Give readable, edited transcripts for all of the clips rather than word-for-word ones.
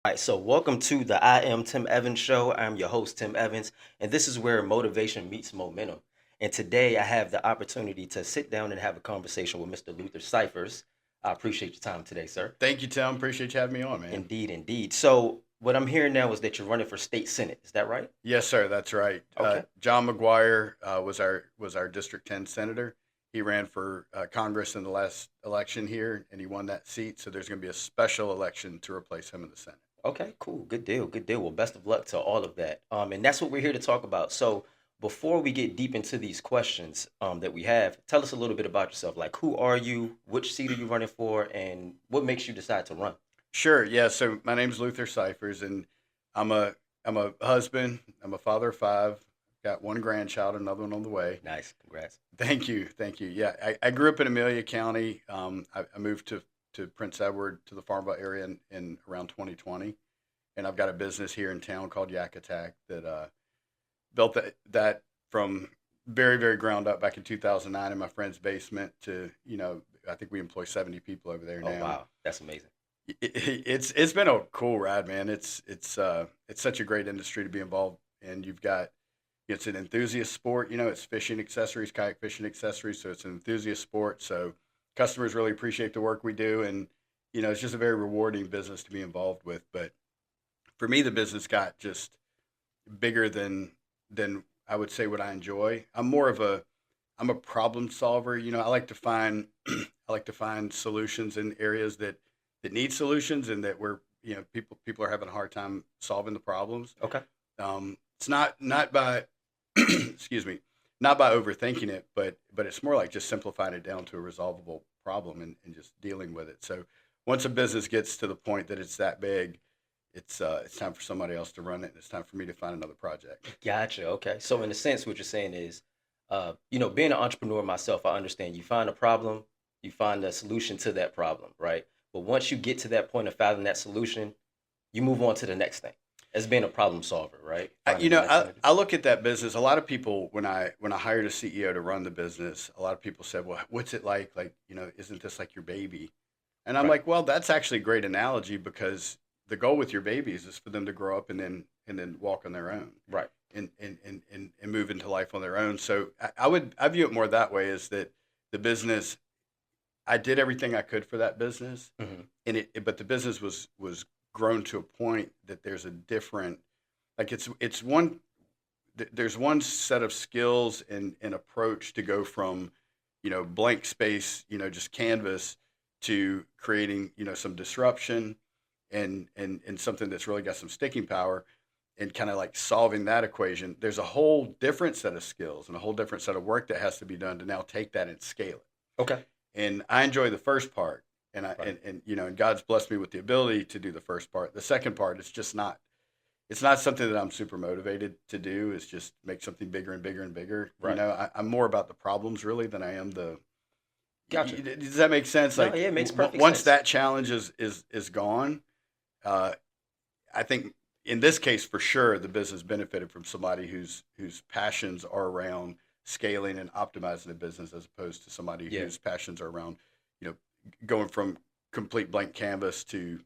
All right, so welcome to the I Am Tim Evans show. I'm your host, Tim Evans, and this is where motivation meets momentum. And today I have the opportunity to sit down and have a conversation with Mr. Luther Cifers. I appreciate your time today, sir. Thank you, Tim. Appreciate you having me on, man. Indeed, indeed. So, what I'm hearing now is that you're running for state senate. Is that right? Yes, sir. That's right. Okay. John McGuire was our District 10 senator. He ran for Congress in the last election here, and he won that seat. So there's going to be a special election to replace him in the Senate. Okay, cool. Good deal. Good deal. Well, best of luck to all of that. And that's what we're here to talk about. So, before we get deep into these questions that we have, tell us a little bit about yourself. Like, who are you? Which seat are you running for? And what makes you decide to run? Sure. Yeah. So my name's Luther Cifers, and I'm a I'm a husband. I'm a father of five. Got one grandchild, another one on the way. Nice. Congrats. Thank you. Thank you. Yeah, I grew up in Amelia County. I moved to Prince Edward to the Farmville area in around 2020, and I've got a business here in town called Yak Attack that built that from very very ground up back in 2009 in my friend's basement to I think we employ 70 people over there Oh, now. wow. That's amazing. It's been a cool ride, man. It's such a great industry to be involved in. It's an enthusiast sport. It's fishing accessories, kayak fishing accessories. So it's an enthusiast sport. So customers really appreciate the work we do. And, it's just a very rewarding business to be involved with. But for me, the business got just bigger than I would say what I enjoy. I'm a problem solver. I like to find I like to find solutions in areas that need solutions and that where, people are having a hard time solving the problems. Okay. It's not by excuse me, not by overthinking it, but it's more like just simplifying it down to a resolvable problem and just dealing with it. So once a business gets to the point that it's that big, it's time for somebody else to run it, and it's time for me to find another project. Gotcha. Okay. So, in a sense, what you're saying is, being an entrepreneur myself, I understand you find a problem, you find a solution to that problem, right? But once you get to that point of finding that solution, you move on to the next thing as being a problem solver, right? I, you Finding the know, next I, thing to do. I look at that business. A lot of people, when I hired a CEO to run the business, a lot of people said, "Well, what's it like? Like, isn't this like your baby?" And I'm Right. like, "Well, that's actually a great analogy because the goal with your babies is for them to grow up and then walk on their own Right. and move into life on their own." So I view it more that way, is that the business, I did everything I could for that business, Hmm. but the business was grown to a point that there's a different, like it's one there's one set of skills and approach to go from blank space, just canvas, to creating some disruption and something that's really got some sticking power, and kind of like solving that equation. There's a whole different set of skills and a whole different set of work that has to be done to now take that and scale it. Okay. And I enjoy the first part, and I Right. and God's blessed me with the ability to do the first part. The second part, it's not something that I'm super motivated to do. It's just make something bigger and bigger and bigger. Right. I'm more about the problems really than I am the. Gotcha. Does that make sense? No, Like yeah, it makes perfect once sense. that challenge is gone, uh, I think in this case for sure the business benefited from somebody whose passions are around scaling and optimizing the business, as opposed to somebody Yeah. whose passions are around, you know, going from complete blank canvas to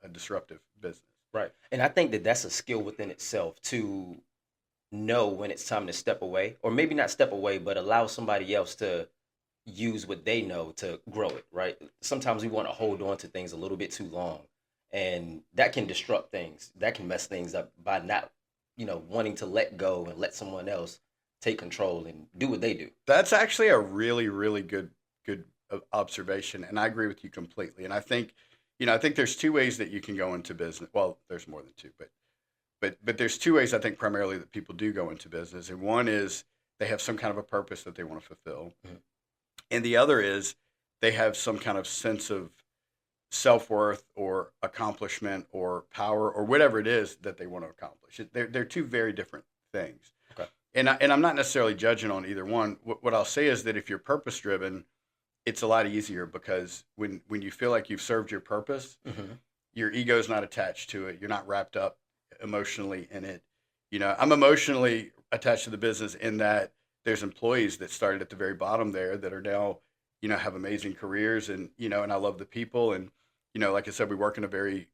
a disruptive business. Right. And I think that that's a skill within itself to know when it's time to step away, or maybe not step away, but allow somebody else to use what they know to grow it, right? Sometimes we want to hold on to things a little bit too long, and that can disrupt things. That can mess things up by not, wanting to let go and let someone else take control and do what they do. That's actually a really, really good observation, and I agree with you completely. And I think there's two ways that you can go into business. Well, there's more than two, but there's two ways I think primarily that people do go into business, and one is they have some kind of a purpose that they want to fulfill, Mhm. and the other is they have some kind of sense of self worth or accomplishment or power or whatever it is that they want to accomplish. They're two very different things. Okay. And I'm not necessarily judging on either one. What I'll say is that if you're purpose driven, it's a lot easier because when you feel like you've served your purpose, Hmm. your ego's not attached to it. You're not wrapped up emotionally in it. I'm emotionally attached to the business in that there's employees that started at the very bottom there that are now, have amazing careers, and I love the people. And, like I said, we work in a very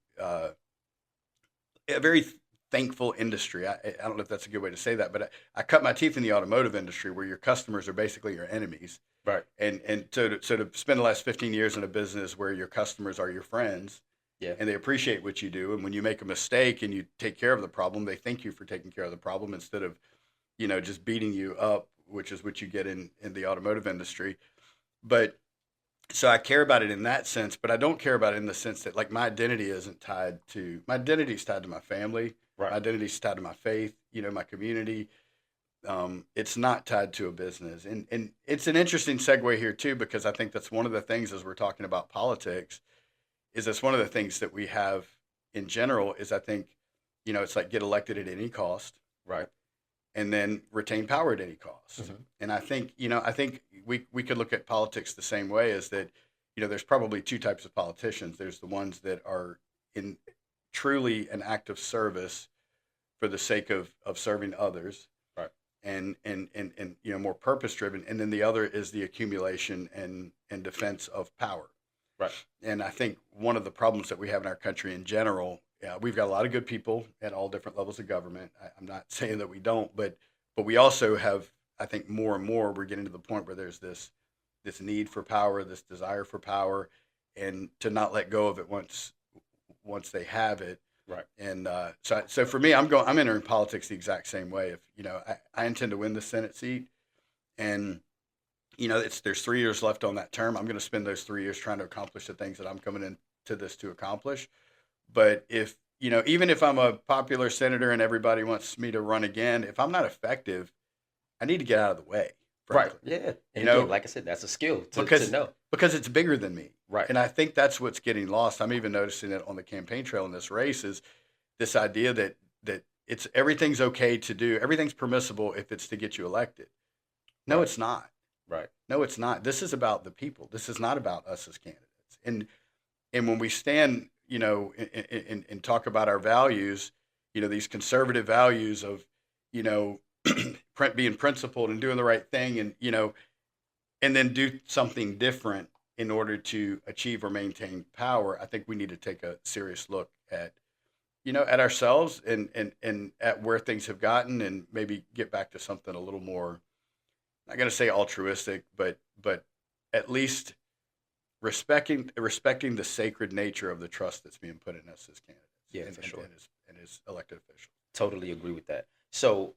a very thankful industry. I don't know if that's a good way to say that, but I cut my teeth in the automotive industry where your customers are basically your enemies. Right. And so to spend the last 15 years in a business where your customers are your friends Yeah. and they appreciate what you do. And when you make a mistake and you take care of the problem, they thank you for taking care of the problem instead of, just beating you up, which is what you get in the automotive industry. But so I care about it in that sense, but I don't care about it in the sense that like my identity is tied to my family. Right. My identity is tied to my faith, my community. It's not tied to a business. And it's an interesting segue here too, because I think that's one of the things as we're talking about politics is that's one of the things that we have in general is I think, it's like get elected at any cost Right. and then retain power at any cost. Hmm. And I think we could look at politics the same way as that, there's probably two types of politicians. There's the ones that are in truly an act of service for the sake of serving others Right. and more purpose driven. And then the other is the accumulation and defense of power. Right. And I think one of the problems that we have in our country in general, we've got a lot of good people at all different levels of government. I'm not saying that we don't, but we also have, I think, more and more we're getting to the point where there's this need for power, this desire for power, and to not let go of it once they have it. Right. And so for me, I'm entering politics the exact same way. If I intend to win the Senate seat, and there's 3 years left on that term. I'm going to spend those 3 years trying to accomplish the things that I'm coming into this to accomplish. But if even if I'm a popular senator and everybody wants me to run again, if I'm not effective, I need to get out of the way. Right. Frankly, Yeah. you And again, know, like I said, that's a skill to because know. it's bigger than me, Right. and I think that's what's getting lost. I'm even noticing it on the campaign trail in this race is this idea that it's everything's okay to do, everything's permissible if it's to get you elected. No, Right. it's not. Right. No, it's not. This is about the people. This is not about us as candidates. And when we stand, and talk about our values, these conservative values of, you know, being principled and doing the right thing, and then do something different in order to achieve or maintain power. I think we need to take a serious look at ourselves and at where things have gotten, and maybe get back to something a little more. I'm not going to say altruistic, but at least respecting the sacred nature of the trust that's being put in us as candidates Yeah, and, for and, sure. and as elected officials. Totally agree with that. So,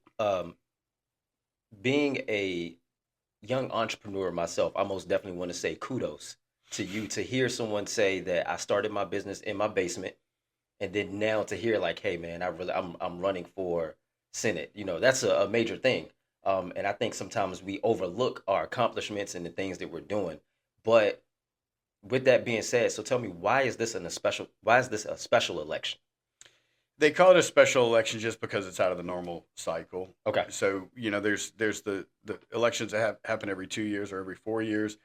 being a young entrepreneur myself, I most definitely want to say kudos to you to hear someone say that I started my business in my basement, and then now to hear like, hey man, I'm running for Senate. That's a major thing. And I think sometimes we overlook our accomplishments and the things that we're doing. But with that being said, so tell me, why is this a special election? They call it a special election just because it's out of the normal cycle. Okay. So there's the elections that happen every 2 years or every 4 years.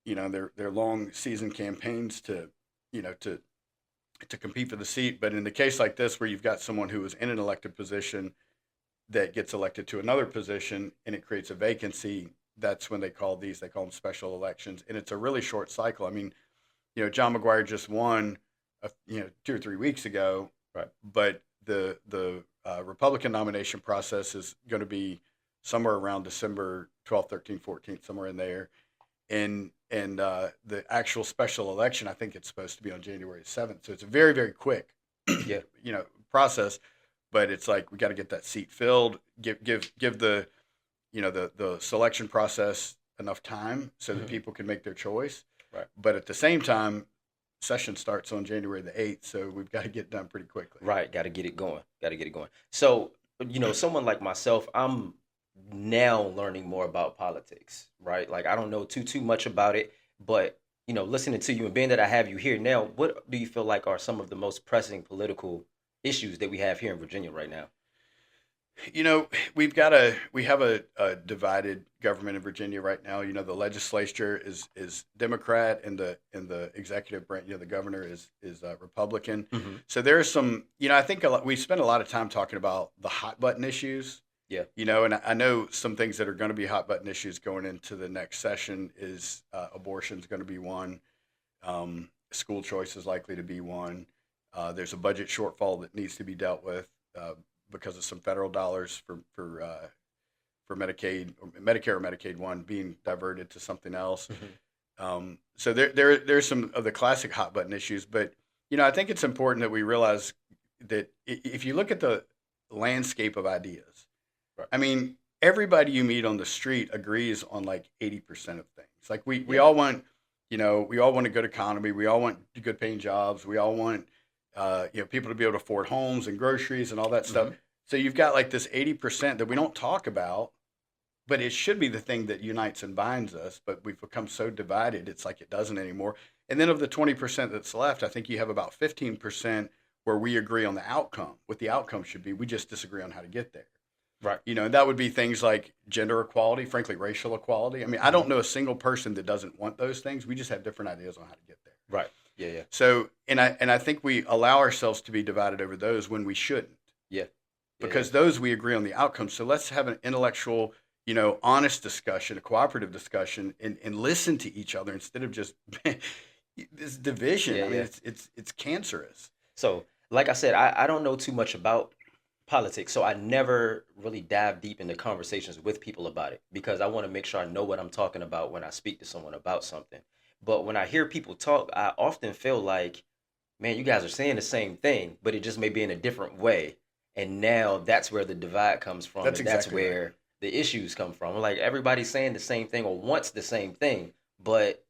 They're long season campaigns to compete for the seat. But in the case like this, where you've got someone who is in an elected position that gets elected to another position and it creates a vacancy, that's when they call them special elections. And it's a really short cycle. I mean, John McGuire just won, 2 or 3 weeks ago, Right. but the Republican nomination process is going to be somewhere around December 12th, 13th, 14th, somewhere in there. And the actual special election, I think it's supposed to be on January 7th. So it's a very, very quick, Yeah. process. But it's like we got to get that seat filled. Give the the selection process enough time so that Mhm. people can make their choice. Right. But at the same time, session starts on January the 8th, so we've got to get done pretty quickly. Right. Got to get it going. Got to get it going. So, someone like myself, I'm now learning more about politics, right? Like I don't know too much about it, but listening to you and being that I have you here now, what do you feel like are some of the most pressing political issues that we have here in Virginia right now? We have a divided government in Virginia right now. The legislature is Democrat and the executive branch, the governor is Republican. Hmm. So there's some, I think we spend a lot of time talking about the hot button issues. Yeah. And I know some things that are going to be hot button issues going into the next session is abortion is going to be one. School choice is likely to be one. There's a budget shortfall that needs to be dealt with because of some federal dollars for Medicaid, or Medicare or Medicaid one being diverted to something else. Mhm. So there's some of the classic hot button issues, but I think it's important that we realize that if you look at the landscape of ideas, Right. I mean, everybody you meet on the street agrees on like 80% of things. Like we Yeah. all want, we all want a good economy. We all want good paying jobs. We all want, people to be able to afford homes and groceries and all that stuff. Mhm. So you've got like this 80% that we don't talk about, but it should be the thing that unites and binds us. But we've become so divided, it's like it doesn't anymore. And then of the 20% that's left, I think you have about 15% where we agree on the outcome, what the outcome should be. We just disagree on how to get there. Right. And that would be things like gender equality, frankly, racial equality. I mean, I Mhm. don't know a single person that doesn't want those things. We just have different ideas on how to get there. Right. Yeah. Yeah. So, and I think we allow ourselves to be divided over those when we shouldn't, Yeah. Yeah. Yeah. because those we agree on the outcome. So let's have an intellectual, honest discussion, a cooperative discussion, and listen to each other instead of just this division. Yeah. I mean, Yeah. it's cancerous. So, like I said, I don't know too much about politics, so I never really dive deep into conversations with people about it because I want to make sure I know what I'm talking about when I speak to someone about something. But when I hear people talk, I often feel like, man, you guys are saying the same thing, but it just may be in a different way. And now that's where the divide comes from, That's and that's exactly right. where the issues come from. Like everybody's saying the same thing or wants the same thing, but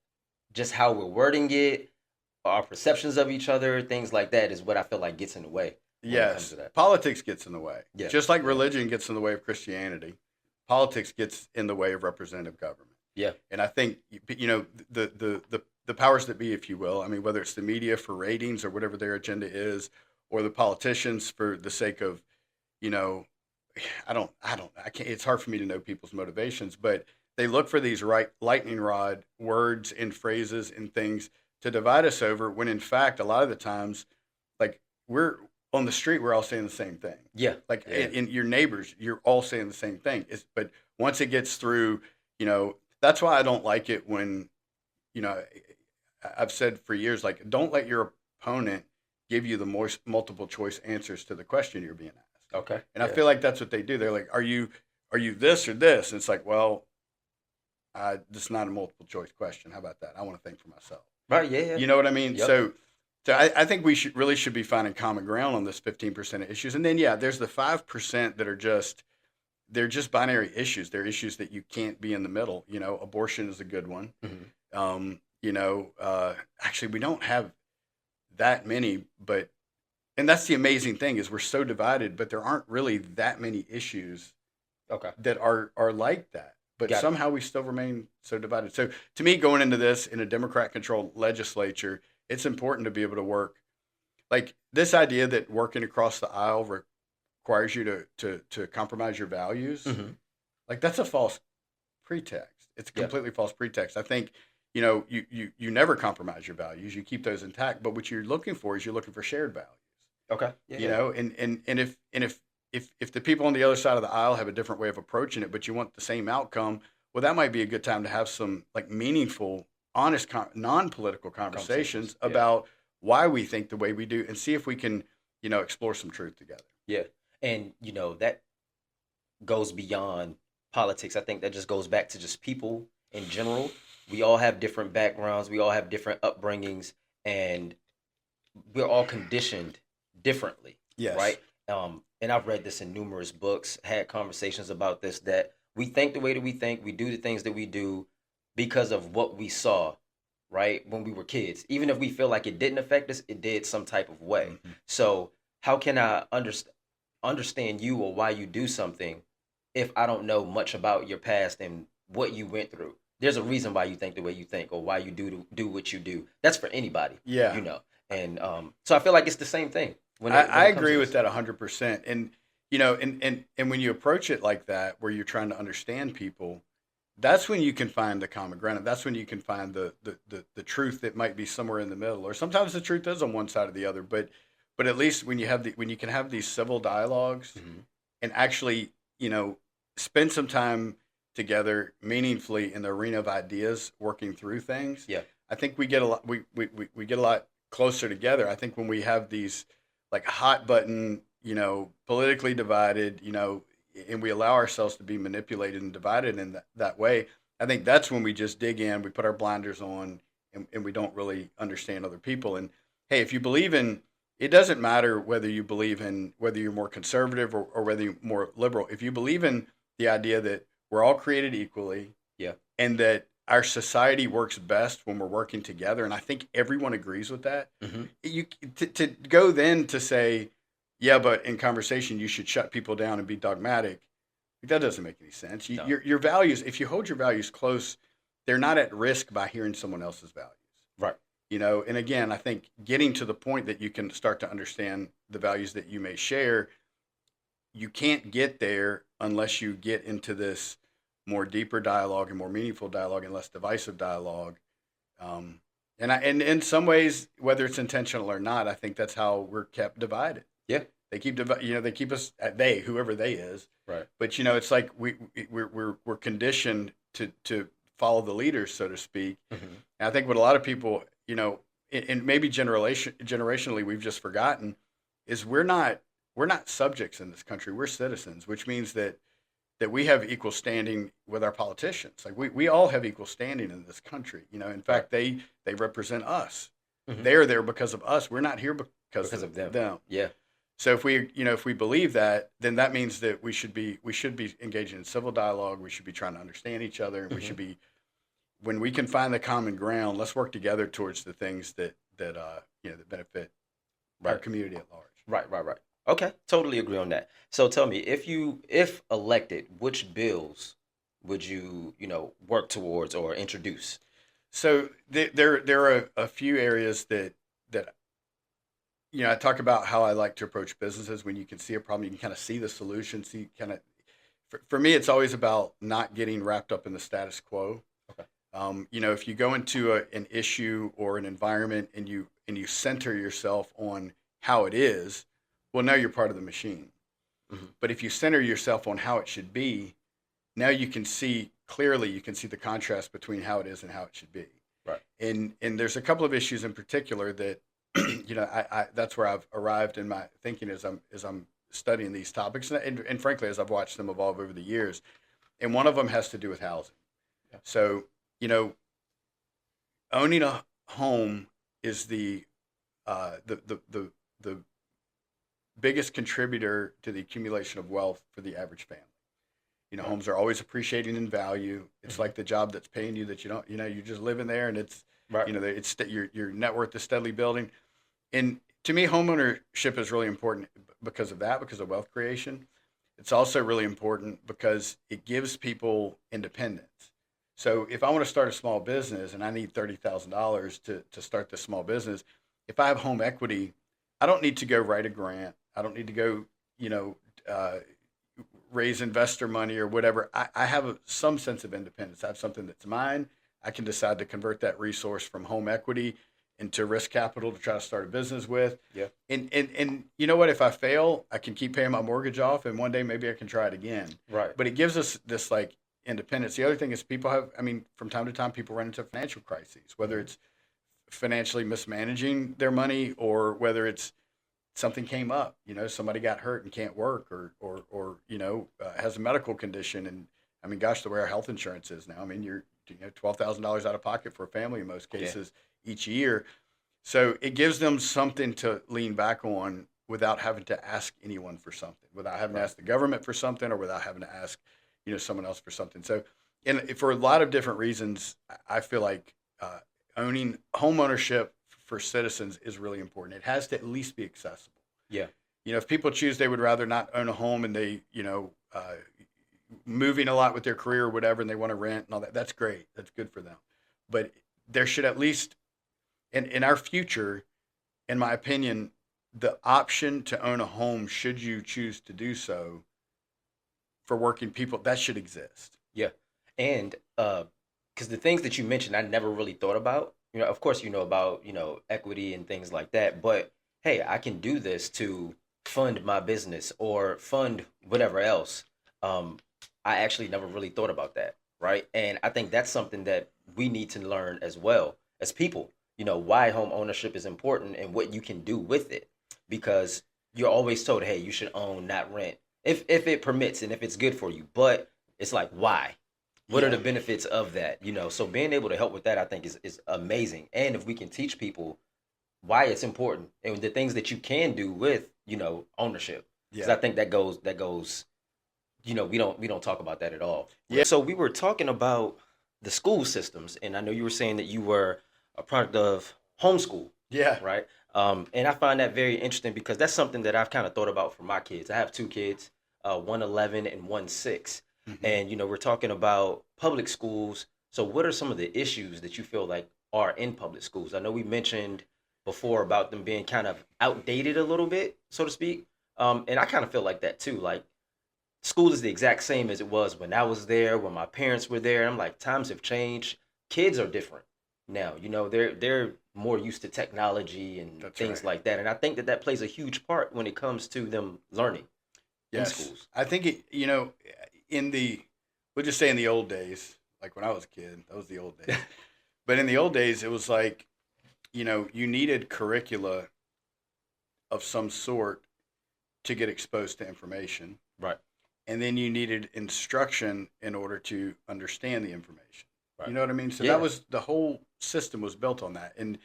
just how we're wording it, our perceptions of each other, things like that is what I feel like gets in the way when it comes Yes, to that. politics gets in the way. Yeah, Just like yeah, religion gets in the way of Christianity, politics gets in the way of representative government. yeah. And I think the powers that be, if you will, I mean, whether it's the media for ratings or whatever their agenda is, or the politicians for the sake of, you know, I can't. It's hard for me to know people's motivations, but they look for these right lightning rod words and phrases and things to divide us over. When in fact, a lot of the times, like we're on the street, we're all saying the same thing. Yeah, Like yeah, in your neighbors, you're all saying the same thing. But once it gets through, that's why I don't like it when, you know, I've said for years, like, don't let your opponent give you the multiple choice answers to the question you're being asked. okay, And I yeah, feel like that's what they do. They're like, are you this or this? And it's like, well, this is not a multiple choice question. How about that? I want to think for myself. right, yeah, yeah, You know what I mean? yep, So I think we should be finding common ground on this 15% of issues. And then, yeah, there's the 5% that are they're just binary issues. They're issues that you can't be in the middle. Abortion is a good one. hmm Actually, we don't have that many, and that's the amazing thing is we're so divided, but there aren't really that many issues okay, that are like that. But got it, somehow we still remain so divided. So to me, going into this in a Democrat-controlled legislature, it's important to be able to work. Like this idea that working across the aisle requires you to compromise your values, hmm like that's a false pretext. It's a yeah, completely false pretext. I think you never compromise your values. You keep those intact. But what you're looking for is you're looking for shared values. okay, yeah, You yeah, know, and if the people on the other side of the aisle have a different way of approaching it, but you want the same outcome, well, that might be a good time to have some like meaningful, honest, non-political conversations conversations, yeah, about why we think the way we do, and see if we can, explore some truth together. yeah, and that goes beyond politics. I think that just goes back to just people in general. We all have different backgrounds, we all have different upbringings, and we're all conditioned differently, Yes. right? And I've read this in numerous books, had conversations about this, that we think the way that we think, we do the things that we do because of what we saw, right? When we were kids. Even if we feel like it didn't affect us, it did some type of way. Hmm. So how can I understand you or why you do something if I don't know much about your past and what you went through? There's a reason why you think the way you think or why you do what you do. That's for anybody, Yeah. you know. And so I feel like it's the same thing when I it comes to agree with this. that 100%. And and when you approach it like that, where you're trying to understand people, that's when you can find the common ground. And that's when you can find the truth that might be somewhere in the middle. Or sometimes the truth is on one side or the other. But at least when you can have these civil dialogues Mhm. and actually spend some time together meaningfully in the arena of ideas, working through things. Yeah. I think we get a lot. We get a lot closer together. I think when we have these like hot button, politically divided, and we allow ourselves to be manipulated and divided in that way, I think that's when we just dig in, we put our blinders on, and we don't really understand other people. And hey, if you believe in, it doesn't matter whether you believe in whether you're more conservative or whether you're more liberal. If you believe in the idea that we're all created equally, Yeah. and that our society works best when we're working together, and I think everyone agrees with that. Hmm. You to go then to say, yeah, but in conversation you should shut people down and be dogmatic. That doesn't make any sense. No. Your values, if you hold your values close, they're not at risk by hearing someone else's values. Right. And again, I think getting to the point that you can start to understand the values that you may share, you can't get there unless you get into this more deeper dialogue and more meaningful dialogue and less divisive dialogue. And in some ways, whether it's intentional or not, I think that's how we're kept divided. Yeah. They keep us at they, whoever they is. Right. But it's like we're conditioned to follow the leaders, so to speak. Hmm. And I think what a lot of people, and maybe generationally we've just forgotten, is we're not subjects in this country. We're citizens, which means that we have equal standing with our politicians. Like we all have equal standing in this country. In fact, they represent us. Hmm. They're there because of us. We're not here because Of them. them. Yeah. So if we believe that, then that means that we should be engaging in civil dialogue. We should be trying to understand each other, and we Hmm. should be, when we can find the common ground, let's work together towards the things that benefit our Right. community at large. Right. Right. Right. Okay. Totally agree on that. So tell me, if elected, which bills would you work towards or introduce? So there are a few areas that I talk about how I like to approach businesses. When you can see a problem, you can kind of see the solution. See kind of, for me, it's always about not getting wrapped up in the status quo. Okay. If you go into an issue or an environment and you center yourself on how it is, well, now you're part of the machine. Hmm. But if you center yourself on how it should be, now you can see clearly. You can see the contrast between how it is and how it should be. Right. And there's a couple of issues in particular that I that's where I've arrived in my thinking as I'm studying these topics, and frankly, as I've watched them evolve over the years. And one of them has to do with housing. Yeah. So, owning a home is the biggest contributor to the accumulation of wealth for the average family. Right. Homes are always appreciating in value. It's Hmm. like the job that's paying you that you don't, you're just living there, and it's, Right. your net worth is steadily building. And to me, homeownership is really important because of that, because of wealth creation. It's also really important because it gives people independence. So if I want to start a small business and I need $30,000 to start this small business, if I have home equity, I don't need to go write a grant. I don't need to go, raise investor money or whatever. I have some sense of independence. I have something that's mine. I can decide to convert that resource from home equity into risk capital to try to start a business with. Yeah. And you know what? If I fail, I can keep paying my mortgage off, and one day maybe I can try it again. Right. But it gives us this like independence. The other thing is people have, from time to time, people run into financial crises, whether it's financially mismanaging their money or whether it's something came up, somebody got hurt and can't work or has a medical condition. And gosh, the way our health insurance is now, you're $12,000 out of pocket for a family in most cases each year. So it gives them something to lean back on without having to ask anyone for something, without having to Right. ask the government for something, or without having to ask, someone else for something. So, and for a lot of different reasons, I feel like owning home ownership for citizens is really important. It has to at least be accessible. Yeah. If people choose they would rather not own a home and they, moving a lot with their career or whatever, and they want to rent and all that, that's great. That's good for them. But there should at least, in our future, in my opinion, the option to own a home, should you choose to do so, for working people, that should exist. Yeah. And because the things that you mentioned, I never really thought about. Of course, about equity and things like that. But hey, I can do this to fund my business or fund whatever else. I actually never really thought about that, right? And I think that's something that we need to learn as well as people. why home ownership is important and what you can do with it, because you're always told, hey, you should own, not rent, if it permits and if it's good for you. But it's like, why? What are Yeah. the benefits of that? So being able to help with that, I think is amazing. And if we can teach people why it's important and the things that you can do with ownership, because Yeah. I think that goes we don't talk about that at all. Yeah. So we were talking about the school systems, and I know you were saying that you were a product of homeschool, Yeah. right? And I find that very interesting because that's something that I've kind of thought about for my kids. I have two kids, one 11 and one 6, Hmm. and we're talking about public schools. So what are some of the issues that you feel like are in public schools? I know we mentioned before about them being kind of outdated a little bit, so to speak. And I kind of feel like that too. Like school is the exact same as it was when I was there, when my parents were there. I'm like, times have changed. Kids are different now. They're more used to technology and That's things right. like that. And I think that plays a huge part when it comes to them learning in Yes. schools. I think in the, we'll just say in the old days, like when I was a kid, that was the old days. But in the old days, it was like, you needed curricula of some sort to get exposed to information. Right. And then you needed instruction in order to understand the information. You Right. know what I mean? So that Yeah. was the whole system was built on that. And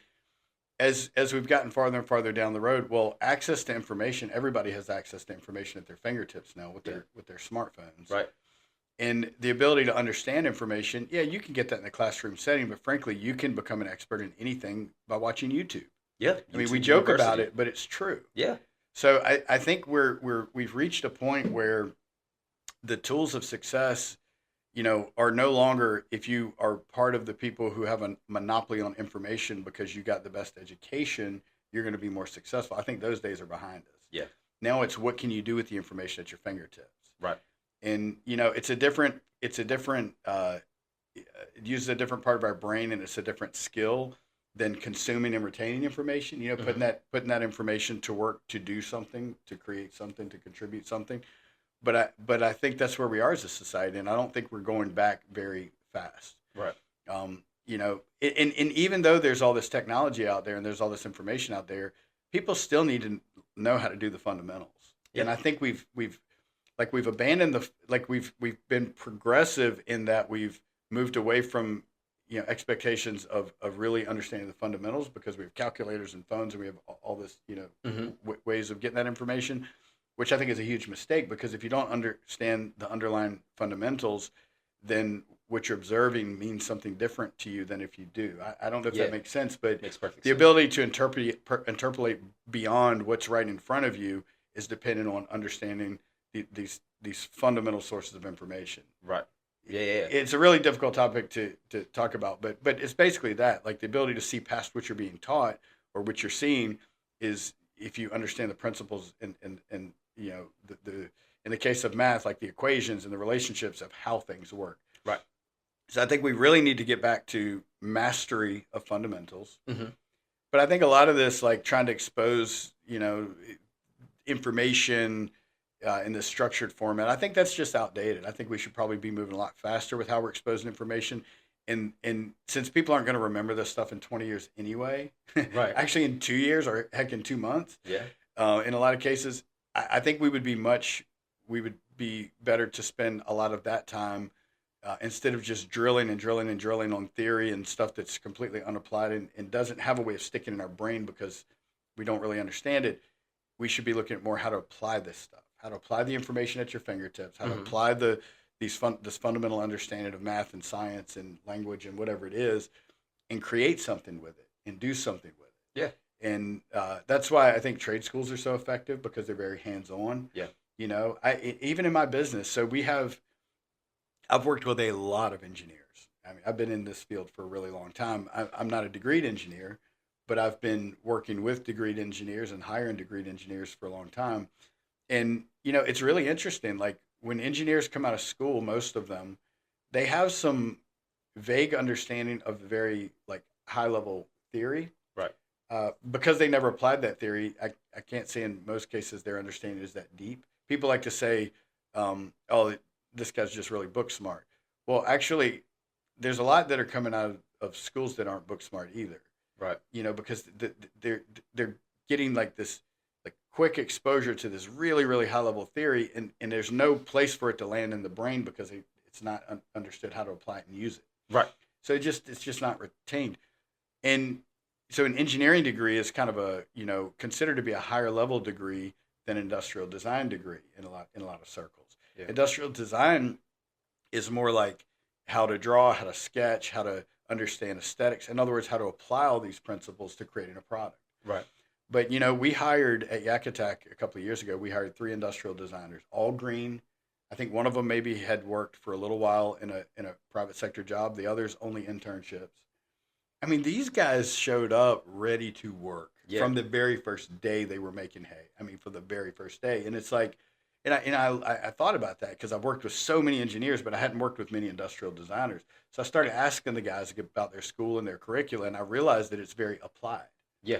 as we've gotten farther and farther down the road, well, access to information, everybody has access to information at their fingertips now with Yeah. their smartphones. Right. And the ability to understand information, yeah, you can get that in the classroom setting, but frankly, you can become an expert in anything by watching YouTube. Yeah. I mean, we YouTube joke about University. it, but it's true. Yeah. So I think we've reached a point where the tools of success, are no longer if you are part of the people who have a monopoly on information because you got the best education, you're going to be more successful. I think those days are behind us. Yeah. Now it's what can you do with the information at your fingertips, Right. and it uses a different part of our brain, and it's a different skill than consuming and retaining information. Hmm. Putting that information to work to do something, to create something, to contribute something. But I think that's where we are as a society, and I don't think we're going back very fast. Right. And even though there's all this technology out there and there's all this information out there, people still need to know how to do the fundamentals. Yeah. And I think we've abandoned we've been progressive in that we've moved away from expectations of really understanding the fundamentals because we have calculators and phones and we have all this Hmm. ways of getting that information, which I think is a huge mistake because if you don't understand the underlying fundamentals, then what you're observing means something different to you than if you do. I don't know if Yeah. that makes sense, but Makes perfect the sense. ability to interpolate beyond what's right in front of you is dependent on understanding these fundamental sources of information. Right. Yeah. Yeah. Yeah. It's a really difficult topic to talk about, but it's basically that, like the ability to see past what you're being taught or what you're seeing is if you understand the principles and the in the case of math, like the equations and the relationships of how things work. Right. So I think we really need to get back to mastery of fundamentals. Hmm. But I think a lot of this, like trying to expose, information in this structured format, I think that's just outdated. I think we should probably be moving a lot faster with how we're exposing information. And since people aren't going to remember this stuff in 20 years anyway, Right. actually in 2 years or heck in 2 months, Yeah. in a lot of cases, I think we would be better to spend a lot of that time instead of just drilling and drilling and drilling on theory and stuff that's completely unapplied and doesn't have a way of sticking in our brain because we don't really understand it. We should be looking at more how to apply this stuff, how to apply the information at your fingertips, how to Hmm. apply this fundamental understanding of math and science and language and whatever it is, and create something with it and do something with Yeah. it. And that's why I think trade schools are so effective because they're very hands on. Yeah. Even in my business, so I've worked with a lot of engineers. I mean, I've been in this field for a really long time. I'm not a degreed engineer, but I've been working with degreed engineers and hiring degreed engineers for a long time. And, it's really interesting. Like when engineers come out of school, most of them, they have some vague understanding of the very like high level theory. Right. Because they never applied that theory, I can't say in most cases their understanding is that deep. People like to say, oh, this guy's just really book smart. Well, actually, there's a lot that are coming out of schools that aren't book smart either. Right. Because they're getting like this like quick exposure to this really really high level theory, and there's no place for it to land in the brain because it's not understood how to apply it and use it. Right. So it's just not retained. And so an engineering degree is kind of a considered to be a higher level degree than an industrial design degree in a lot of circles. Yeah. Industrial design is more like how to draw, how to sketch, how to understand aesthetics. In other words, how to apply all these principles to creating a product. Right. But we hired at Yak Attack a couple of years ago. We hired 3 industrial designers, all green. I think one of them maybe had worked for a little while in a private sector job. The others only internships. I mean, these guys showed up ready to work from the very first day they were making hay. I mean, for the very first day, and it's like, I thought about that because I've worked with so many engineers, but I hadn't worked with many industrial designers. So I started asking the guys about their school and their curricula, and I realized that it's very applied. Yeah.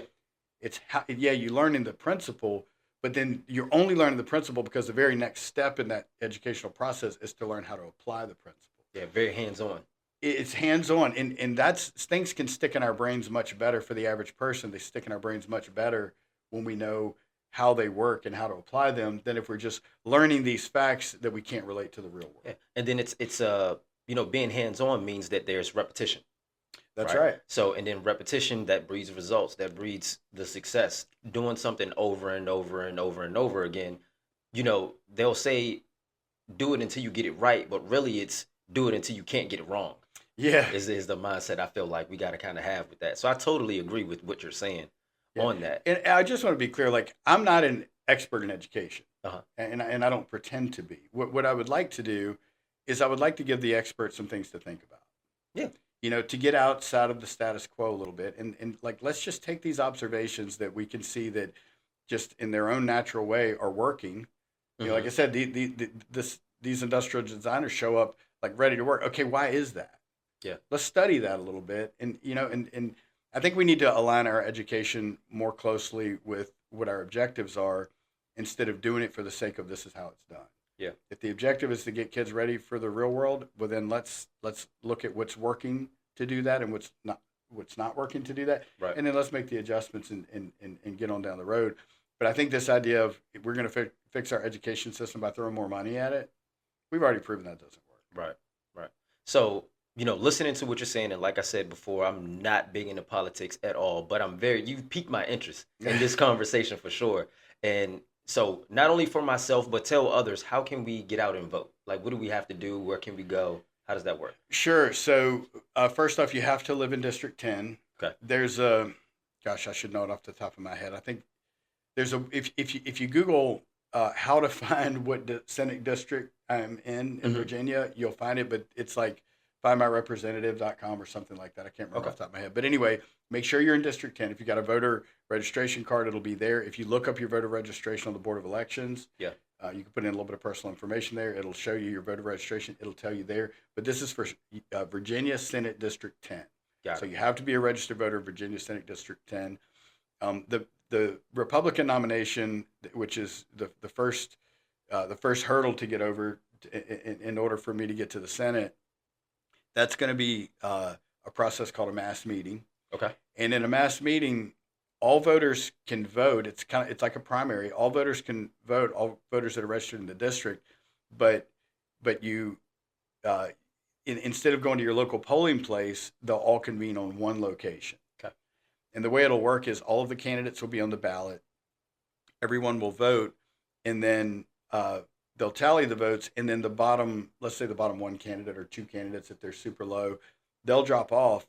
It's how, you learn in the principle, but then you're only learning the principle because the very next step in that educational process is to learn how to apply the principle. Yeah. Very hands on. It's hands on, and that's things can stick in our brains much better for the average person. They stick in our brains much better when we know how they work and how to apply them than if we're just learning these facts that we can't relate to the real world. Yeah. And then it's being hands on means that there's repetition. That's right. So, and then repetition, that breeds results, that breeds the success. Doing something over and over and over and over again, they'll say, do it until you get it right, but really it's do it until you can't get it wrong. Yeah. Is the mindset I feel like we got to kind of have with that. So I totally agree with what you're saying on that. And I just want to be clear, like, I'm not an expert in education, Uh-huh. and I don't pretend to be. What I would like to do is I would like to give the experts some things to think about. Yeah. To get outside of the status quo a little bit, and like, let's just take these observations that we can see that just in their own natural way are working. Like I said, these industrial designers show up like ready to work. Okay, why is that? Yeah. Let's study that a little bit, and and I think we need to align our education more closely with what our objectives are, instead of doing it for the sake of this is how it's done. Yeah. If the objective is to get kids ready for the real world, well then let's look at what's working to do that and what's not working to do that. Right. And then let's make the adjustments and get on down the road. But I think this idea of we're going to fix our education system by throwing more money at it, we've already proven that doesn't work. Right. So, listening to what you're saying, and like I said before, I'm not big into politics at all, but you've piqued my interest in this conversation for sure. And so not only for myself, but tell others, how can we get out and vote? Like, what do we have to do? Where can we go? How does that work? Sure. So first off, you have to live in District 10. Okay. There's gosh, I should know it off the top of my head. I think there's if you Google how to find what Senate district I'm in Virginia, you'll find it, but it's like findmyrepresentative.com or something like that. I can't remember off the top of my head. But anyway, make sure you're in District 10. If you got a voter registration card, it'll be there. If you look up your voter registration on the Board of Elections, Yeah. You can put in a little bit of personal information there. It'll show you your voter registration. It'll tell you there. But this is for Virginia Senate District 10. So you have to be a registered voter of Virginia Senate District 10. The Republican nomination, which is the first hurdle to get over in order for me to get to the Senate, that's going to be a process called a mass meeting. Okay. And in a mass meeting, all voters can vote. It's like a primary. All voters can vote. All voters that are registered in the district, but you instead of going to your local polling place, they'll all convene on one location. Okay. And the way it'll work is all of the candidates will be on the ballot. Everyone will vote, and then they'll tally the votes, and then let's say the bottom one candidate or two candidates, if they're super low, they'll drop off.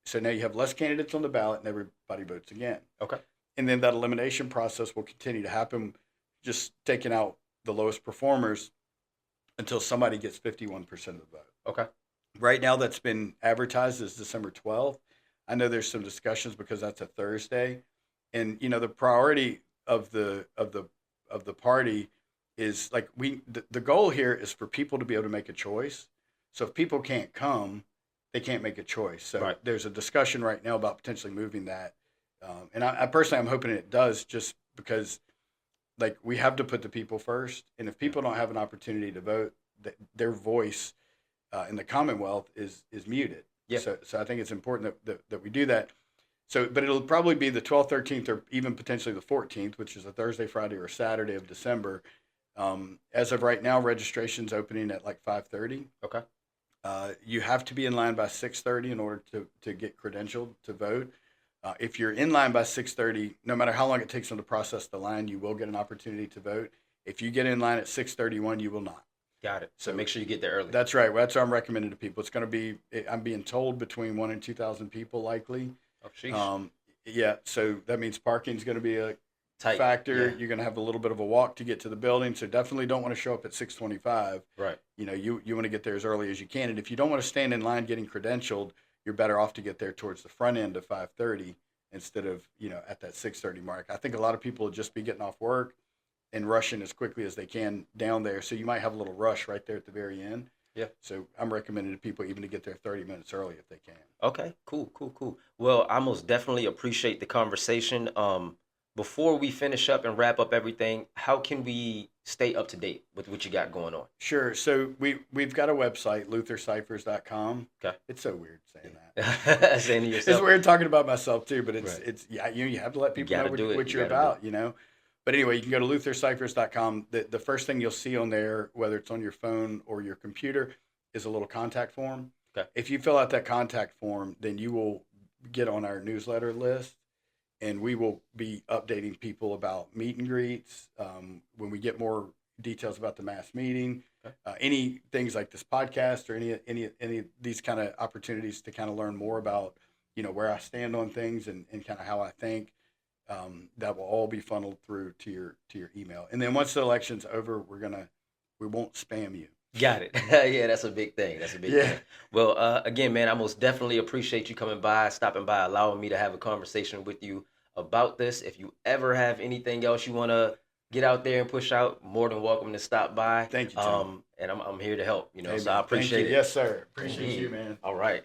So now you have less candidates on the ballot, and everybody votes again. Okay. And then that elimination process will continue to happen, just taking out the lowest performers until somebody gets 51% of the vote. Okay. Right now, that's been advertised as December 12th. I know there's some discussions because that's a Thursday, and the priority of the party is like the goal here is for people to be able to make a choice. So if people can't come, they can't make a choice. So There's a discussion right now about potentially moving that. And I personally, I'm hoping it does, just because like we have to put the people first. And if people don't have an opportunity to vote, their voice in the Commonwealth is muted. Yeah. So I think it's important that we do that. So, but it'll probably be the 12th, 13th, or even potentially the 14th, which is a Thursday, Friday, or Saturday of December. As of right now, registration's opening at like 5:30. Okay. You have to be in line by 6:30 in order to get credentialed to vote. If you're in line by 6:30, no matter how long it takes them to process the line, you will get an opportunity to vote. If you get in line at 6:31, you will not. Got it. So So make sure you get there early. that's right. Well, that's what I'm recommending to people. It's going to be, I'm being told, between 1 and 2,000 people likely. Oh, sheesh. Yeah, so that means parking is going to be a Tight. factor. Yeah. You're going to have a little bit of a walk to get to the building, so definitely don't want to show up at 6:25. Right. You want to get there as early as you can, and if you don't want to stand in line getting credentialed, you're better off to get there towards the front end of 5:30 instead of at that 6:30 mark. I think a lot of people will just be getting off work and rushing as quickly as they can down there, so you might have a little rush right there at the very end. Yeah. So I'm recommending to people even to get there 30 minutes early if they can. Okay. Cool. Cool. Cool. Well, I most definitely appreciate the conversation. Before we finish up and wrap up everything, how can we stay up to date with what you got going on? Sure. So we've got a website, LutherCifers.com. Okay. It's so weird saying that. Saying to It's yourself. weird talking about myself too, but Right. it's yeah, you have to let people know gotta do it. what You you're gotta do about. But anyway, you can go to LutherCifers.com. The first thing you'll see on there, whether it's on your phone or your computer, is a little contact form. Okay. If you fill out that contact form, then you will get on our newsletter list, and we will be updating people about meet and greets when we get more details about the mass meeting, Okay. any things like this podcast or any of these kind of opportunities to kind of learn more about where I stand on things and kind of how I think. That will all be funneled through to your email, and then once the election's over, we won't spam you. Got it. Yeah, that's a big thing. That's a big Yeah. thing. Well, again, man, I most definitely appreciate you coming by, stopping by, allowing me to have a conversation with you about this. If you ever have anything else you want to get out there and push out, more than welcome to stop by. Thank you, Tim. And I'm here to help. Hey, So I man, thank appreciate you. it. Yes, sir. Appreciate Mhm. you, man. All right.